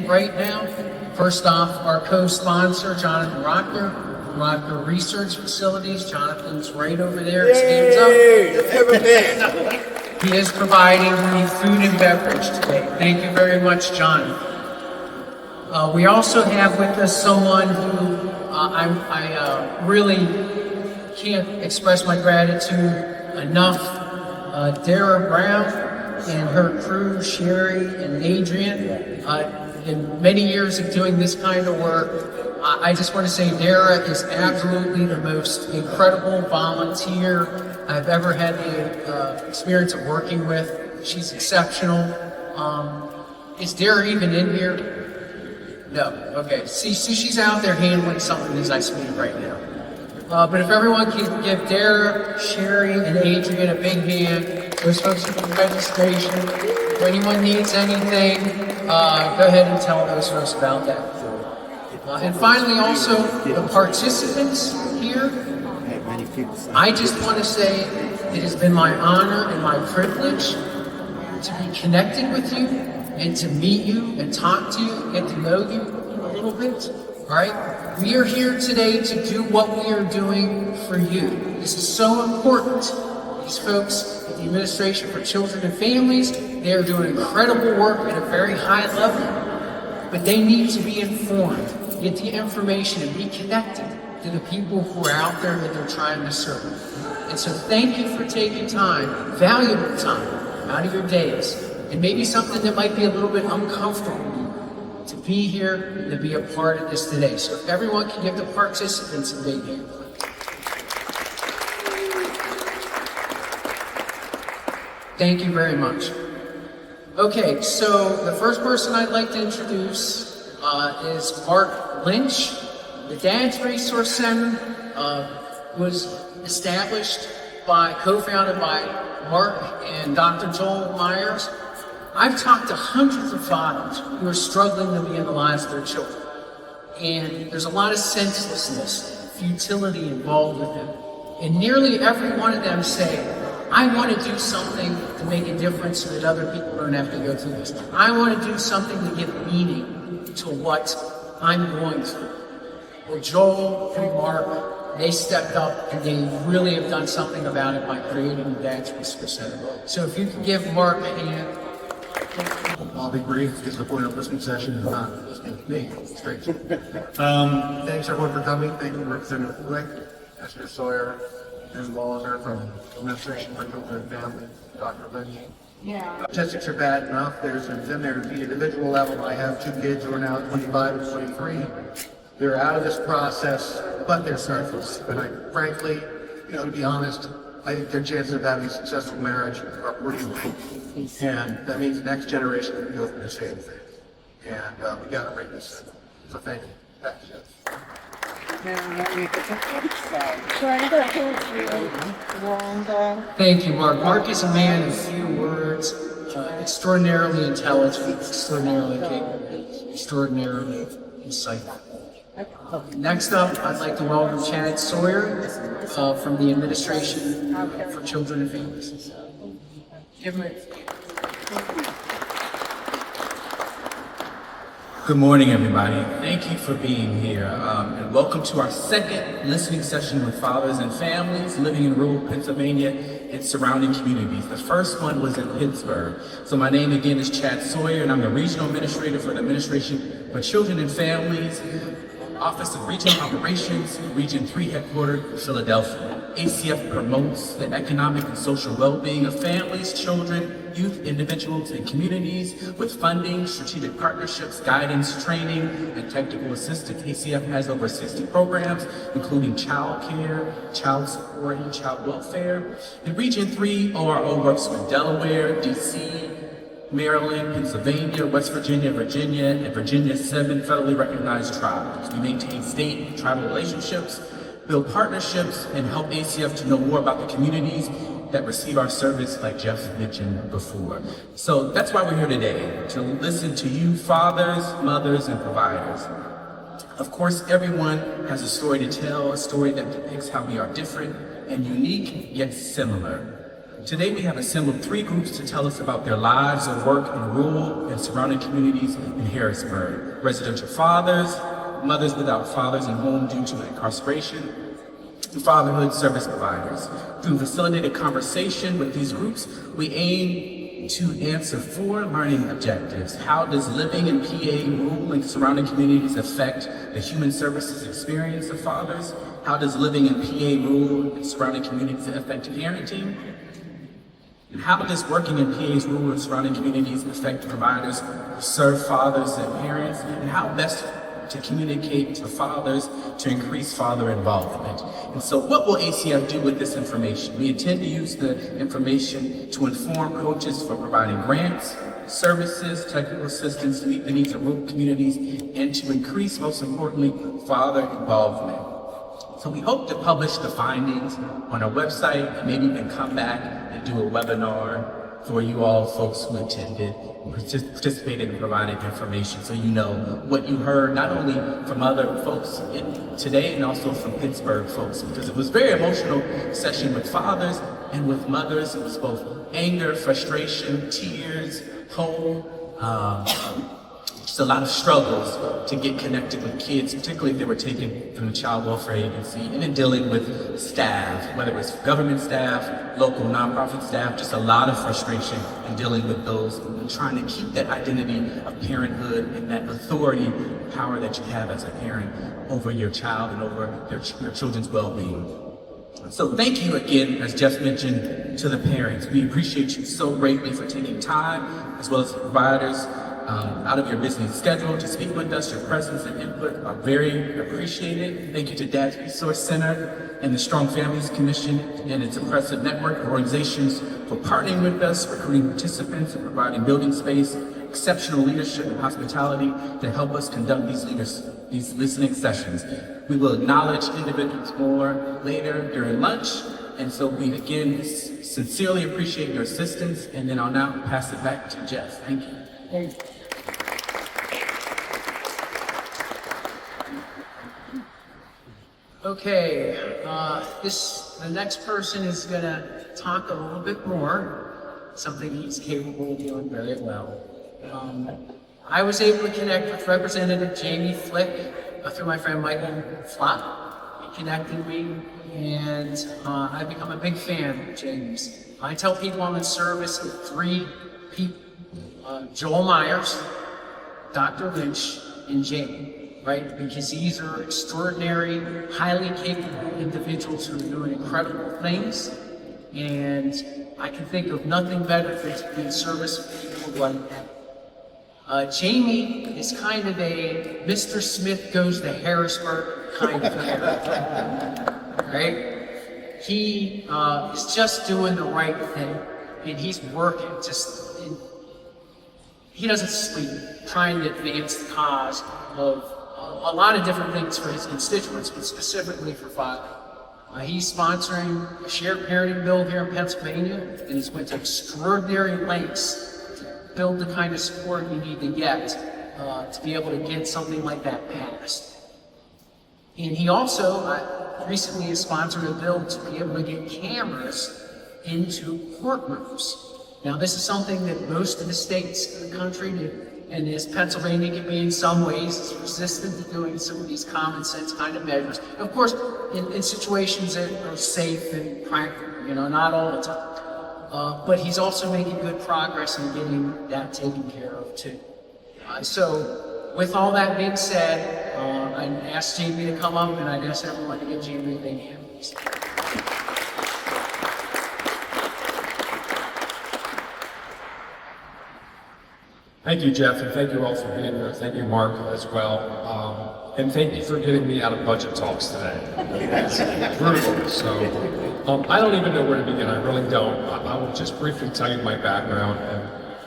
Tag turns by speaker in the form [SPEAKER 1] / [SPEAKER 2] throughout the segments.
[SPEAKER 1] right now. First off, our co-sponsor, Jonathan Rockner, from Rockner Research Facilities. Jonathan's right over there, stands up. He is providing the food and beverage today. Thank you very much, John. We also have with us someone who I really can't express my gratitude enough. Dara Brown and her crew, Sherry and Adrian. In many years of doing this kind of work, I just want to say Dara is absolutely the most incredible volunteer I've ever had the experience of working with. She's exceptional. Is Dara even in here? No. Okay. See, she's out there handling something as I speak right now. But if everyone can give Dara, Sherry, and Adrian a big hand, those folks who do registration. If anyone needs anything, go ahead and tell those folks about that. And finally, also, the participants here. I just want to say it has been my honor and my privilege to be connected with you and to meet you and talk to you, get to know you a little bit. All right? We are here today to do what we are doing for you. This is so important. These folks at the Administration for Children and Families, they are doing incredible work at a very high level, but they need to be informed, get the information, and be connected to the people who are out there that they're trying to serve. And so thank you for taking time, valuable time, out of your days, and maybe something that might be a little bit uncomfortable to be here and to be a part of this today. So if everyone can give the participants a big hand. Thank you very much. Okay, so the first person I'd like to introduce is Mark Lynch. The Dad's Resource Center was established co-founded by Mark and Dr. Joel Myers. I've talked to hundreds of fathers who are struggling to be in the lives of their children. And there's a lot of senselessness, futility involved with them. And nearly every one of them say, I want to do something to make a difference so that other people don't have to go through this. I want to do something to give meaning to what I'm going through. Well, Joel and Mark, they stepped up and they really have done something about it by creating the Dad's Resource Center. So if you could give Mark a hand.
[SPEAKER 2] I'll be brief because the point of listening session is not listening to me. Straight. Thanks everyone for coming. Thank you, Representative Flick, Esther Sawyer, and Walliser from Administration for Children and Family, Dr. Lynch.
[SPEAKER 3] Yeah.
[SPEAKER 2] Statistics are bad enough. There's in there at the individual level. I have 2 kids who are now 25 and 23. They're out of this process, but they're surface. And frankly, to be honest, I think their chances of having a successful marriage are pretty low. And that means the next generation can go through the same thing. And we got to break this in. So thank you. Back to you.
[SPEAKER 1] Thank you, Mark. Mark is a man of few words, extraordinarily intelligent, extraordinarily capable, extraordinarily insightful. Next up, I'd like to welcome Chad Sawyer from the Administration for Children and Families. Give him
[SPEAKER 4] Good morning, everybody. Thank you for being here, and welcome to our second listening session with fathers and families living in rural Pennsylvania and surrounding communities. The first one was in Pittsburgh. So my name again is Chad Sawyer, and I'm the Regional Administrator for the Administration for Children and Families, Office of Regional Operations, Region 3 headquartered, Philadelphia. ACF promotes the economic and social well-being of families, children, youth, individuals, and communities with funding, strategic partnerships, guidance, training, and technical assistance. ACF has over 60 programs, including child care, child support, and child welfare. In Region 3, ORO works with Delaware, DC, Maryland, Pennsylvania, West Virginia, and Virginia's 7 federally recognized tribes. We maintain state and tribal relationships, build partnerships, and help ACF to know more about the communities that receive our service, like Jeff mentioned before. So that's why we're here today, to listen to you fathers, mothers, and providers. Of course, everyone has a story to tell, a story that depicts how we are different and unique, yet similar. Today we have assembled 3 groups to tell us about their lives and work in rural and surrounding communities in Harrisburg. Residential fathers, mothers without fathers in home due to incarceration, and fatherhood service providers. Through facilitated conversation with these groups, we aim to answer 4 learning objectives. How does living in PA, rural and surrounding communities affect the human services experience of fathers? How does living in PA, rural and surrounding communities affect parenting? And how does working in PA's rural and surrounding communities affect providers who serve fathers and parents? And how best to communicate to fathers to increase father involvement? And so what will ACF do with this information? We intend to use the information to inform coaches for providing grants, services, technical assistance to meet the needs of rural communities, and to increase, most importantly, father involvement. So we hope to publish the findings on our website, and maybe we can come back and do a webinar for you all folks who attended, participated in providing information, so you know what you heard, not only from other folks today and also from Pittsburgh folks, because it was a very emotional session with fathers and with mothers. It was both anger, frustration, tears, hope, just a lot of struggles to get connected with kids, particularly if they were taken from the Child Welfare Agency, and then dealing with staff, whether it was government staff, local nonprofit staff, just a lot of frustration in dealing with those and trying to keep that identity of parenthood and that authority, power that you have as a parent over your child and over your children's well-being. So thank you again, as Jeff mentioned, to the parents. We appreciate you so greatly for taking time, as well as the providers, out of your busy schedule to speak with us. Your presence and input are very appreciated. Thank you to Dad's Resource Center and the Strong Families Commission and its impressive network of organizations for partnering with us, recruiting participants, and providing building space, exceptional leadership and hospitality to help us conduct these listening sessions. We will acknowledge individuals more later during lunch, and so we again sincerely appreciate your assistance, and then I'll now pass it back to Jeff. Thank you.
[SPEAKER 1] Thank you. Okay, the next person is gonna talk a little bit more, something he's capable of doing very well. I was able to connect with Representative Jamie Flick through my friend Michael Flott. He connected me, and I've become a big fan of Jamie's. I tell people I'm in service of 3 people, Joel Myers, Dr. Lynch, and Jamie. Right? Because these are extraordinary, highly capable individuals who are doing incredible things. And I can think of nothing better than to be in service of people like that. Jamie is kind of a Mr. Smith goes to Harrisburg kind of thing. Right? He is just doing the right thing. And he's working he doesn't sleep trying to advance the cause of a lot of different things for his constituents, but specifically for father. He's sponsoring a shared parenting bill here in Pennsylvania, and he's went to extraordinary lengths to build the kind of support you need to get to be able to get something like that passed. And he also recently has sponsored a bill to be able to get cameras into courtrooms. Now, this is something that most of the states in the country do. And as Pennsylvania can be in some ways, is resistant to doing some of these common sense kind of measures. Of course, in situations that are safe and practical, not all the time. But he's also making good progress in getting that taken care of too. So with all that being said, I asked Jamie to come up, and I'd ask everyone to give Jamie a big hand.
[SPEAKER 3] Thank you, Jeff, and thank you all for being here. Thank you, Mark, as well. And thank you for getting me out of budget talks today. It's brutal. So I don't even know where to begin. I really don't. I will just briefly tell you my background.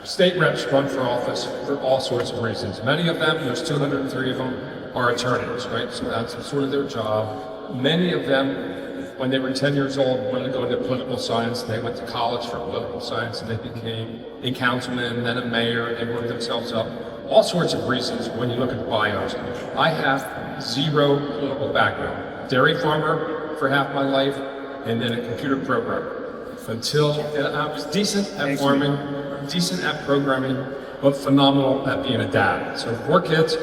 [SPEAKER 3] State reps run for office for all sorts of reasons. Many of them, there's 203 of them, are attorneys, right? So that's sort of their job. Many of them, when they were 10 years old, wanted to go into political science. They went to college for political science, and they became a councilman, then a mayor. They worked themselves up. All sorts of reasons when you look at the bios. I have 0 political background. Dairy farmer for half my life, and then a computer programmer. until and I was decent at farming, decent at programming, but phenomenal at being a dad. So 4 kids,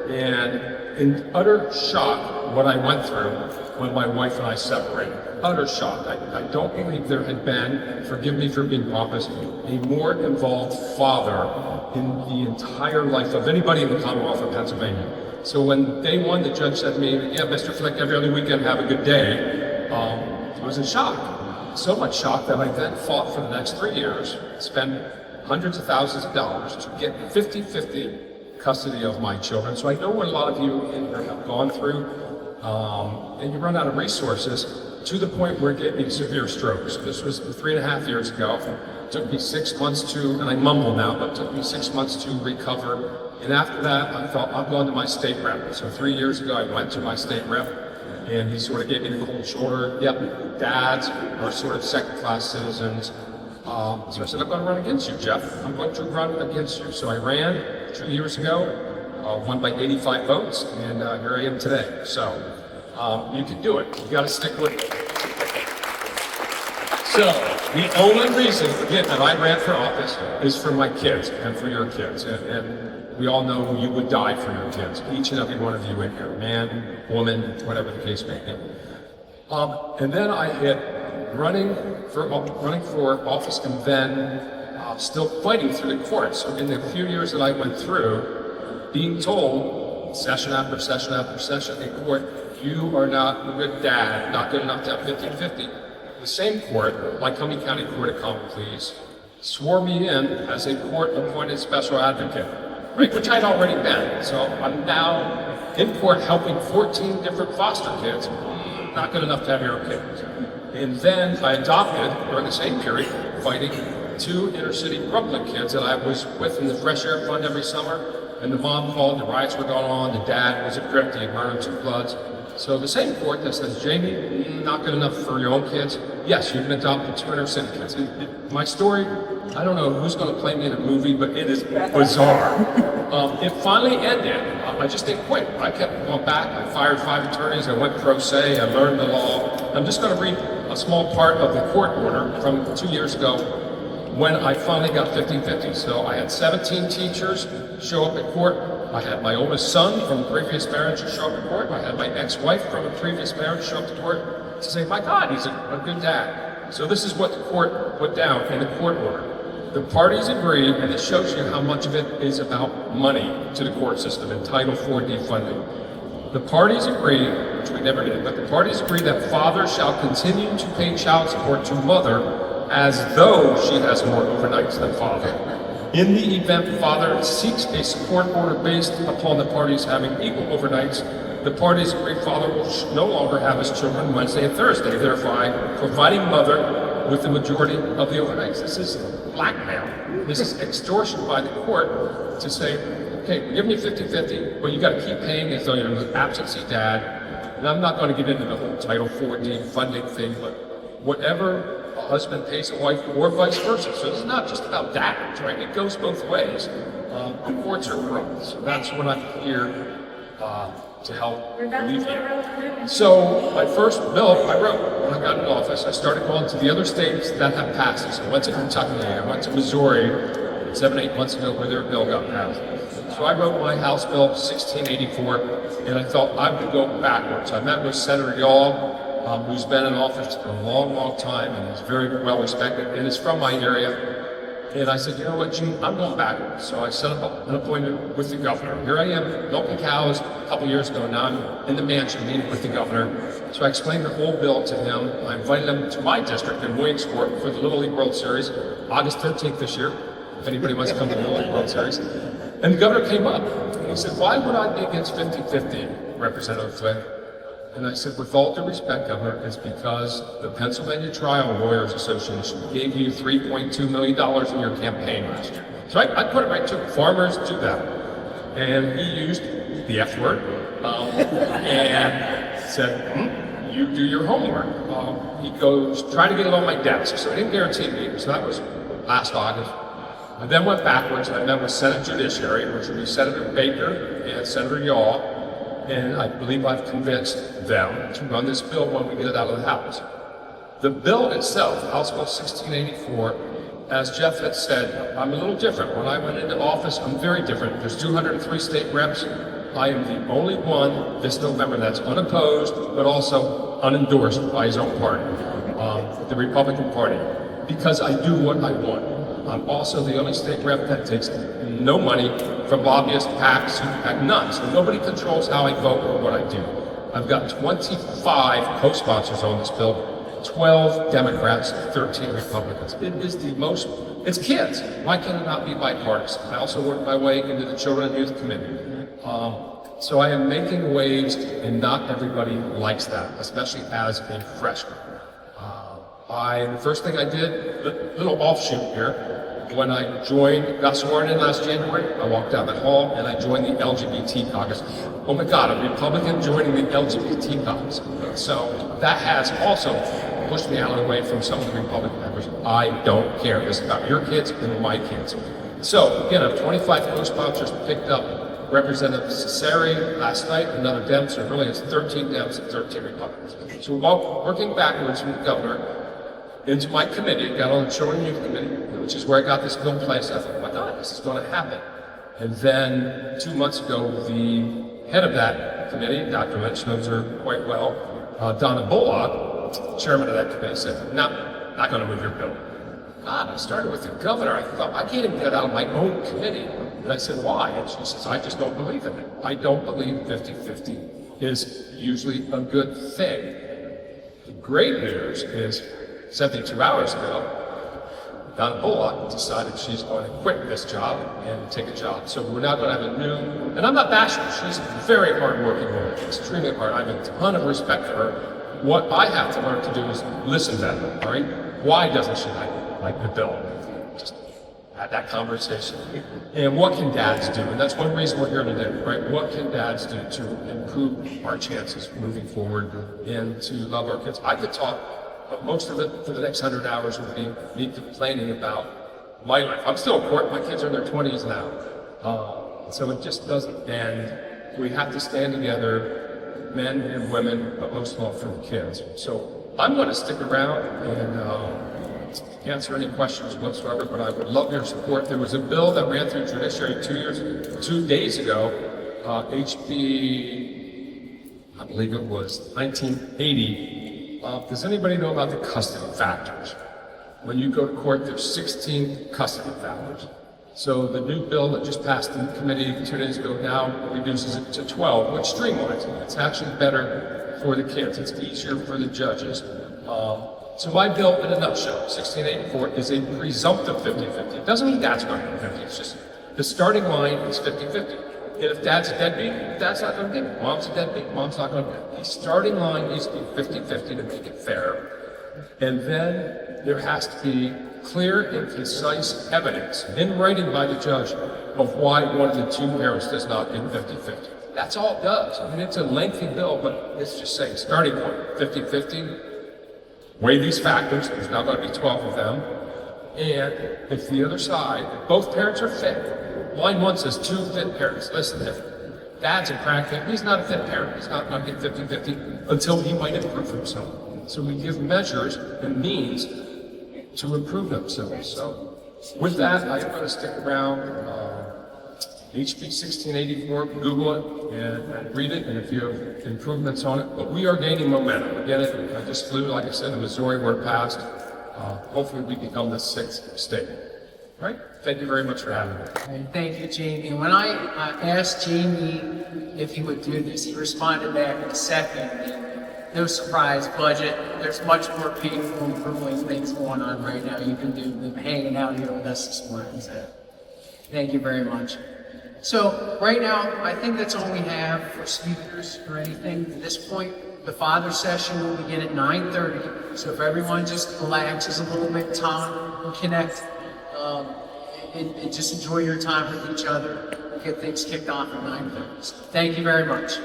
[SPEAKER 3] and in utter shock what I went through when my wife and I separated. Utter shock. I don't believe there had been, forgive me for being pompous, a more involved father in the entire life of anybody in the Commonwealth of Pennsylvania. So when day one, the judge said to me, yeah, Mr. Flick, every other weekend, have a good day, I was in shock. So much shock that I then fought for the next 3 years, spent hundreds of thousands of dollars to get 50-50 custody of my children. So I know what a lot of you in here have gone through, and you run out of resources to the point where it gave me severe strokes. This was 3.5 years ago. It took me 6 months to, and I mumble now, but it took me 6 months to recover. And after that, I thought, I'm going to my state rep. So 3 years ago, I went to my state rep, and he sort of gave me the cold shoulder. Yep, dads are sort of second-class citizens. So I said, I'm going to run against you, Jeff. I'm going to run against you. So I ran 2 years ago, won by 85 votes, and here I am today. So you can do it. You got to stick with it. So the only reason, again, that I ran for office is for my kids and for your kids. And we all know you would die for your kids. Each and every one of you in here, man, woman, whatever the case may be. And then I hit running for office, and then still fighting through the courts. So in the few years that I went through, being told session after session after session in court, you are not a good dad, not good enough to have 50-50. The same court, Lycoming County Court of Common Pleas, swore me in as a court-appointed special advocate, right, which I'd already been. So I'm now in court helping 14 different foster kids, not good enough to have your kids. And then I adopted, during the same period, fighting 2 inner-city Brooklyn kids that I was with in the Fresh Air Fund every summer. And the mom called, the riots were going on, the dad was a grip, he had murdered 2 bloods. So the same court that says, Jamie, not good enough for your own kids. Yes, you can adopt 2 inner-city kids. My story, I don't know who's going to play me in a movie, but it is bizarre. It finally ended. I just didn't quit. I kept going back. I fired 5 attorneys. I went pro se. I learned the law. I'm just going to read a small part of the court order from 2 years ago when I finally got 50-50. So I had 17 teachers show up at court. I had my oldest son from a previous marriage show up at court. I had my ex-wife from a previous marriage show up to court to say, my God, he's a good dad. So this is what the court put down in the court order. The parties agree, and it shows you how much of it is about money to the court system in Title IV defunding. The parties agree, which we never did, but the parties agree that father shall continue to pay child support to mother as though she has more overnights than father. In the event father seeks a support order based upon the parties having equal overnights, the parties agree father will no longer have his children Wednesday and Thursday, thereby providing mother with the majority of the overnights. This is blackmail. This is extortion by the court to say, okay, we're giving you 50-50, but you got to keep paying as though you're an absentee dad. And I'm not going to get into the whole Title IV funding thing, but whatever a husband pays a wife or vice versa. So it's not just about dads, right? It goes both ways. The courts are corrupt. So that's what I'm here to help alleviate. So my first bill I wrote when I got in office, I started going to the other states that have passed this. I went to Kentucky, I went to Missouri 7-8 months ago where their bill got passed. So I wrote my House Bill 1684, and I thought I would go backwards. I met with Senator Yaw, who's been in office for a long, long time and is very well respected and is from my area. And I said, you know what, Gene, I'm going backwards. So I set up an appointment with the governor. Here I am, milking cows a couple years ago. Now I'm in the mansion meeting with the governor. So I explained the whole bill to him. I invited him to my district in Williamsport for the Little League World Series, August 13th this year, if anybody wants to come to the Little League World Series. And the governor came up and he said, why would I be against 50-50, Representative Flynn? And I said, with all due respect, Governor, it's because the Pennsylvania Trial Lawyers Association gave you $3.2 million in your campaign last year. So I put it right to farmers do that. And he used the F word and said, you do your homework. He goes, try to get it on my desk. So I didn't guarantee me. So that was last August. I then went backwards and I met with Senate Judiciary, which would be Senator Baker and Senator Yaw. And I believe I've convinced them to run this bill when we get it out of the House. The bill itself, House Bill 1684, as Jeff had said, I'm a little different. When I went into office, I'm very different. There's 203 state reps. I am the only one this November that's unopposed, but also unendorsed by his own party, the Republican Party, because I do what I want. I'm also the only state rep that takes no money from lobbyists, PACs, super PAC, none. So nobody controls how I vote or what I do. I've got 25 co-sponsors on this bill, 12 Democrats, 13 Republicans. It is the most, it's kids. Why can it not be bipartisan? I also work my way into the Children and Youth Committee. So I am making waves, and not everybody likes that, especially as a freshman. The first thing I did, little offshoot here, when I got sworn in last January, I walked down the hall and I joined the LGBT caucus. Oh my God, a Republican joining the LGBT caucus. So that has also pushed me out of the way from some of the Republican members. I don't care. This is about your kids and my kids. So again, I have 25 co-sponsors picked up. Representative Cesare last night, another Dem, so really it's 13 Dems and 13 Republicans. So we're working backwards from the governor into my committee, got on the Children and Youth Committee, which is where I got this bill placed. I thought, my God, this is going to happen. And then 2 months ago, the head of that committee, Dr. Lynch knows her quite well, Donna Bullock, chairman of that committee, said, no, not going to move your bill. God, I started with the governor. I thought, I can't even get out of my own committee. And I said, why? And she says, I just don't believe in it. I don't believe 50-50 is usually a good thing. The great news is 72 hours ago, Donna Bullock decided she's going to quit this job and take a job. So we're now going to have a new, and I'm not bashing her. She's a very hard-working woman, extremely hard. I have a ton of respect for her. What I have to learn to do is listen to her, right? Why doesn't she like the bill? Just have that conversation. And what can dads do? And that's one reason we're here today, right? What can dads do to improve our chances moving forward and to love our kids? I could talk, but most of it for the next 100 hours would be me complaining about my life. I'm still in court. My kids are in their 20s now. So it just doesn't end. We have to stand together, men and women, but most of all for the kids. So I'm going to stick around and answer any questions whatsoever, but I would love your support. There was a bill that ran through Judiciary 2 days ago, HB, I believe it was 1980. Does anybody know about the custody factors? When you go to court, there's 16 custody factors. So the new bill that just passed in committee 2 days ago now reduces it to 12, which streamlines it. It's actually better for the kids. It's easier for the judges. So my bill, in a nutshell, 1684, is a presumptive 50-50. It doesn't mean dad's going to be 50. It's just the starting line is 50-50. And if dad's a deadbeat, dad's not going to get it. Mom's a deadbeat, mom's not going to get it. The starting line needs to be 50-50 to make it fair. And then there has to be clear and concise evidence in writing by the judge of why one of the two parents does not get 50-50. That's all it does. I mean, it's a lengthy bill, but it's just saying starting point, 50-50. Weigh these factors, there's now going to be 12 of them, and if the other side, if both parents are fit, line 1 says 2 fit parents. Listen, if dad's a crackhead, he's not a fit parent, he's not going to get 50-50 until he might improve himself. So we give measures and means to improve themselves. So with that, I'm going to stick around. HB 1684, Google it and read it, and if you have improvements on it. But we are gaining momentum. Again, I just flew, like I said, in Missouri where it passed. Hopefully we become the 6th state. All right? Thank you very much for having me.
[SPEAKER 1] And thank you, Jamie. When I asked Jamie if he would do this, he responded back in a second. No surprise, budget. There's much more painful, improving things going on right now you can do than hanging out here with us this morning. So thank you very much. So right now, I think that's all we have for speakers or anything at this point. The father session will begin at 9:30. So if everyone just relaxes a little bit, Tom, connect, and just enjoy your time with each other. We'll get things kicked off at 9:30. So thank you very much.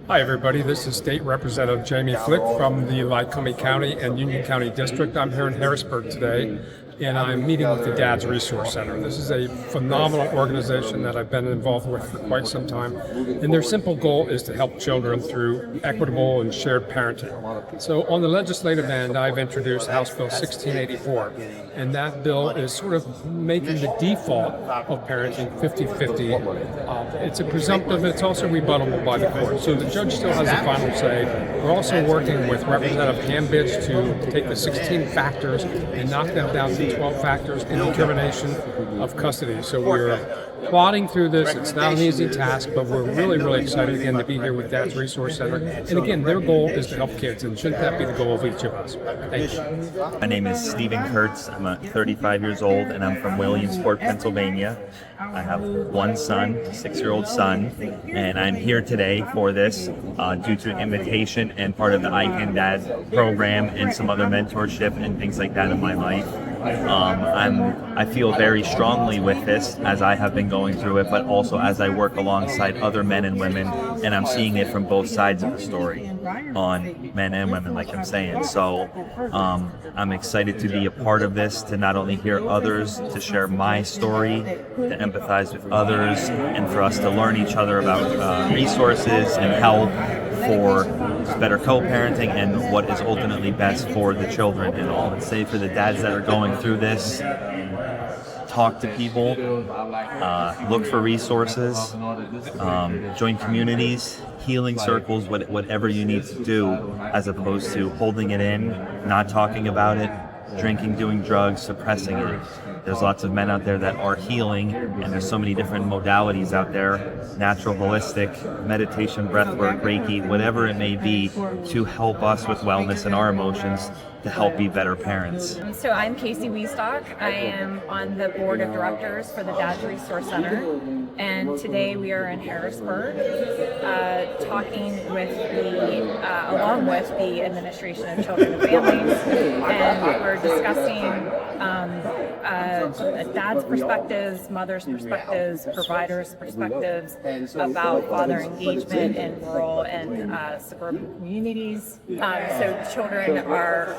[SPEAKER 5] Hi everybody, this is State Representative Jamie Flick from the Lycoming County and Union County District. I'm here in Harrisburg today, and I'm meeting with the Dad's Resource Center. This is a phenomenal organization that I've been involved with for quite some time, and their simple goal is to help children through equitable and shared parenting. So on the legislative end, I've introduced House Bill 1684, and that bill is sort of making the default of parenting 50-50. It's a presumptive, it's also rebuttable by the court. So the judge still has the final say. We're also working with Representative Hambidge to take the 16 factors and knock them down to 12 factors in determination of custody. So we're plodding through this. It's not an easy task, but we're really, really excited again to be here with Dad's Resource Center. And again, their goal is to help kids, and shouldn't that be the goal of each of us? Thank you.
[SPEAKER 6] My name is Stephen Kurtz. I'm 35 years old, and I'm from Williamsport, Pennsylvania. I have one son, a 6-year-old son, and I'm here today for this due to an invitation and part of the I Can Dad program and some other mentorship and things like that in my life. I feel very strongly with this as I have been going through it, but also as I work alongside other men and women, and I'm seeing it from both sides of the story on men and women, like I'm saying. So I'm excited to be a part of this, to not only hear others, to share my story, to empathize with others, and for us to learn each other about resources and help for better co-parenting and what is ultimately best for the children. And all I would say for the dads that are going through this, talk to people, look for resources, join communities, healing circles, whatever you need to do, as opposed to holding it in, not talking about it, drinking, doing drugs, suppressing it. There's lots of men out there that are healing, and there's so many different modalities out there, natural, holistic, meditation, breathwork, Reiki, whatever it may be, to help us with wellness and our emotions, to help be better parents.
[SPEAKER 7] So I'm Casey Wiestock. I am on the board of directors for the Dad's Resource Center, and today we are in Harrisburg talking with along with the Administration of Children and Families, and we're discussing dad's perspectives, mother's perspectives, providers' perspectives about father engagement in rural and suburban communities. So children are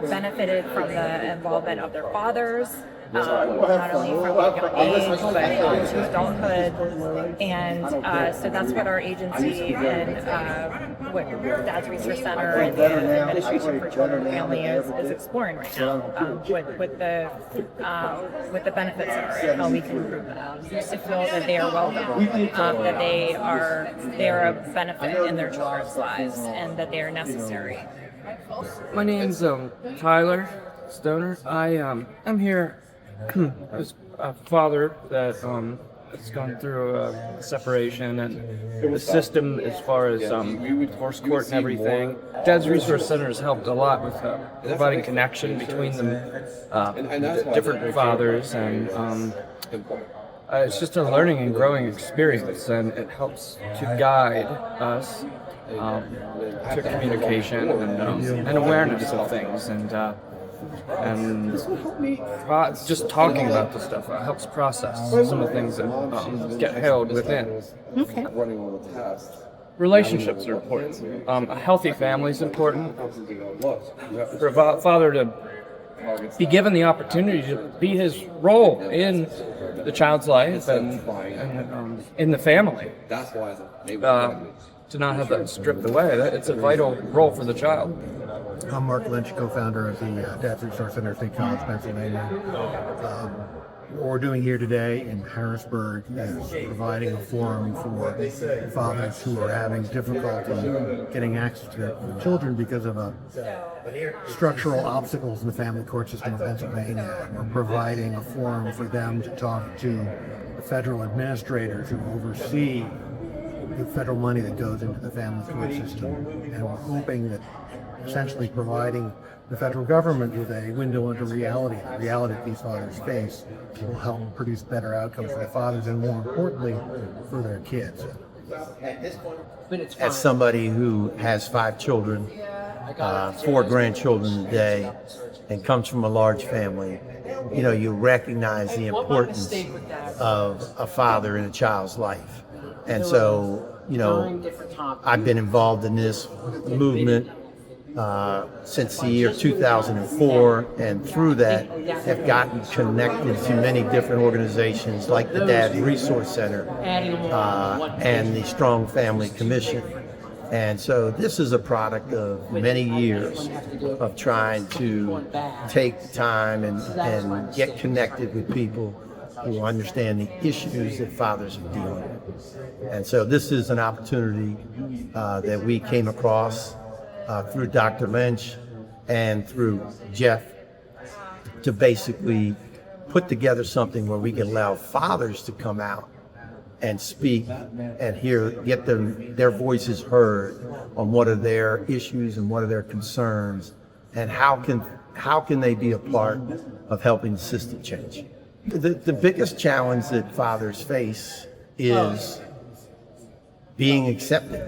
[SPEAKER 7] benefited from the involvement of their fathers, not only from a young age, but into adulthood. And so that's what our agency and what Dad's Resource Center and the Administration for Children and Family is exploring right now, with the benefits of it, how we can improve that. Just to feel that they are welcome, that they are a benefit in their children's lives, and that they are necessary.
[SPEAKER 8] My name's Tyler Stoner. I'm here as a father that has gone through a separation, and the system as far as divorce court and everything. Dad's Resource Center has helped a lot with providing connection between the different fathers, and it's just a learning and growing experience, and it helps to guide us to communication and awareness of things, and just talking about this stuff helps process some of the things that get held within.
[SPEAKER 7] Okay.
[SPEAKER 8] Relationships are important. A healthy family is important. For a father to be given the opportunity to be his role in the child's life and in the family. To not have that stripped away, it's a vital role for the child.
[SPEAKER 2] I'm Mark Lynch, co-founder of the Dad's Resource Center, State College, Pennsylvania. What we're doing here today in Harrisburg is providing a forum for fathers who are having difficulty getting access to their children because of structural obstacles in the family court system of Pennsylvania. We're providing a forum for them to talk to the federal administrators who oversee the federal money that goes into the family court system, and we're hoping that essentially providing the federal government with a window into reality, the reality that these fathers face, will help produce better outcomes for the fathers and, more importantly, for their kids.
[SPEAKER 9] As somebody who has 5 children, 4 grandchildren today, and comes from a large family, you recognize the importance of a father in a child's life. And so, I've been involved in this movement since the year 2004, and through that have gotten connected to many different organizations like the Dad Resource Center and the Strong Family Commission. And so this is a product of many years of trying to take time and get connected with people who understand the issues that fathers are dealing with. And so this is an opportunity that we came across through Dr. Lynch and through Jeff to basically put together something where we can allow fathers to come out and speak and get their voices heard on what are their issues and what are their concerns, and how can they be a part of helping the system change. The biggest challenge that fathers face is being accepted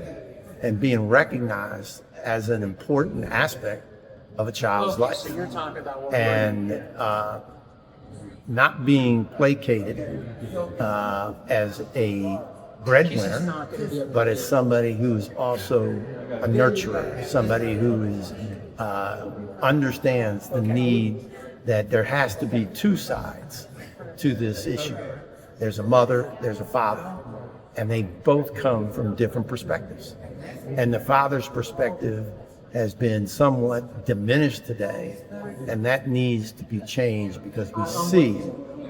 [SPEAKER 9] and being recognized as an important aspect of a child's life, and not being placated as a breadwinner, but as somebody who's also a nurturer, somebody who understands the need that there has to be two sides to this issue. There's a mother, there's a father, and they both come from different perspectives. And the father's perspective has been somewhat diminished today, and that needs to be changed, because we see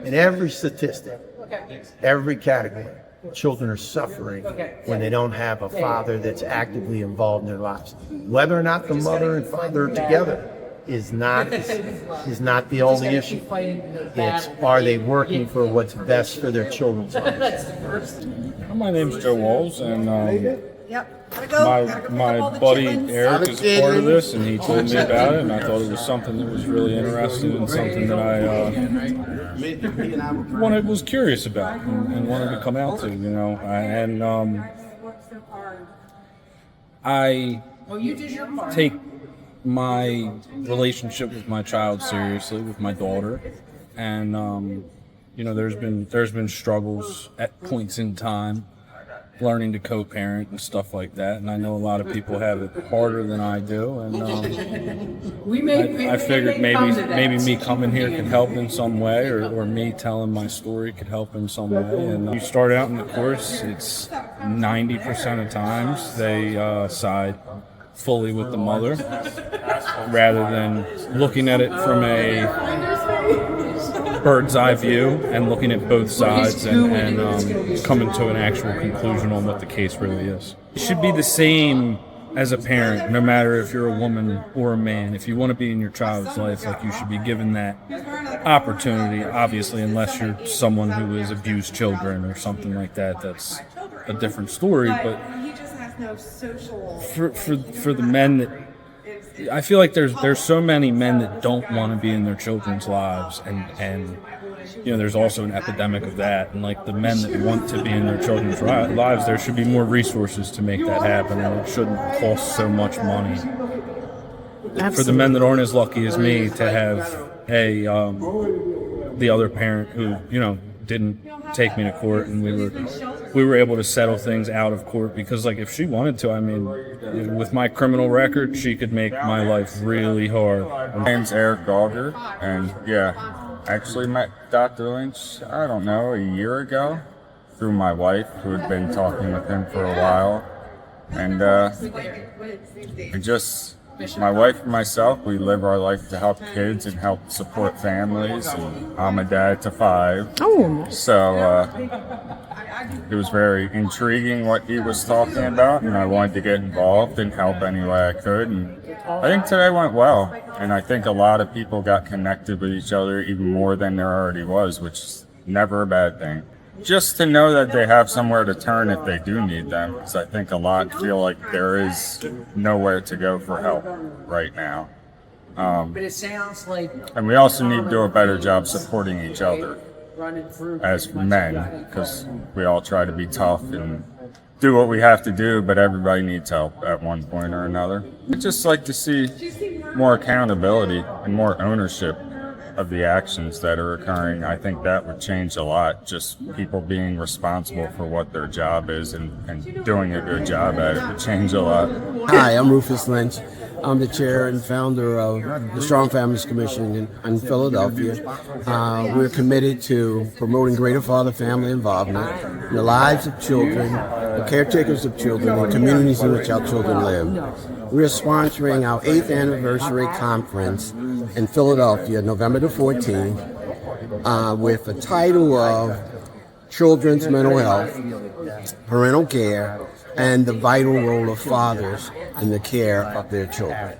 [SPEAKER 9] in every statistic, every category, children are suffering when they don't have a father that's actively involved in their lives. Whether or not the mother and father are together is not the only issue. It's, are they working for what's best for their children's lives?
[SPEAKER 10] My name's Joe Walls, and my buddy Eric is a part of this, and he told me about it, and I thought it was something that was really interesting and something that I was curious about and wanted to come out to, I take my relationship with my child seriously, with my daughter, and there's been struggles at points in time learning to co-parent and stuff like that, and I know a lot of people have it harder than I do, and I figured maybe me coming here could help in some way, or me telling my story could help in some way. And you start out in the course, it's 90% of times they side fully with the mother, rather than looking at it from a bird's eye view and looking at both sides and coming to an actual conclusion on what the case really is. It should be the same as a parent, no matter if you're a woman or a man. If you want to be in your child's life, like, you should be given that opportunity, obviously, unless you're someone who has abused children or something like that. That's a different story, but for the men that, I feel like there's so many men that don't want to be in their children's lives, and there's also an epidemic of that. And like the men that want to be in their children's lives, there should be more resources to make that happen, and it shouldn't cost so much money. Absolutely. For the men that aren't as lucky as me to have the other parent who didn't take me to court, and we were able to settle things out of court, because like if she wanted to, I mean, with my criminal record, she could make my life really hard.
[SPEAKER 11] My name's Eric Gauger, and actually met Dr. Lynch, I don't know, a year ago through my wife, who had been talking with him for a while, and my wife and myself, we live our life to help kids and help support families, and I'm a dad to 5. So it was very intriguing what he was talking about, and I wanted to get involved and help any way I could, and I think today went well, and I think a lot of people got connected with each other even more than there already was, which is never a bad thing. Just to know that they have somewhere to turn if they do need them, because I think a lot feel like there is nowhere to go for help right now. And we also need to do a better job supporting each other as men, because we all try to be tough and do what we have to do, but everybody needs help at one point or another. I'd just like to see more accountability and more ownership of the actions that are occurring. I think that would change a lot. Just people being responsible for what their job is and doing a good job at it would change a lot.
[SPEAKER 12] Hi, I'm Rufus Lynch. I'm the chair and founder of the Strong Families Commission in Philadelphia. We're committed to promoting greater father-family involvement in the lives of children, the caretakers of children, and communities in which our children live. We're sponsoring our 8th anniversary conference in Philadelphia, November the 14th, with the title of Children's Mental Health, Parental Care, and the vital role of fathers in the care of their children.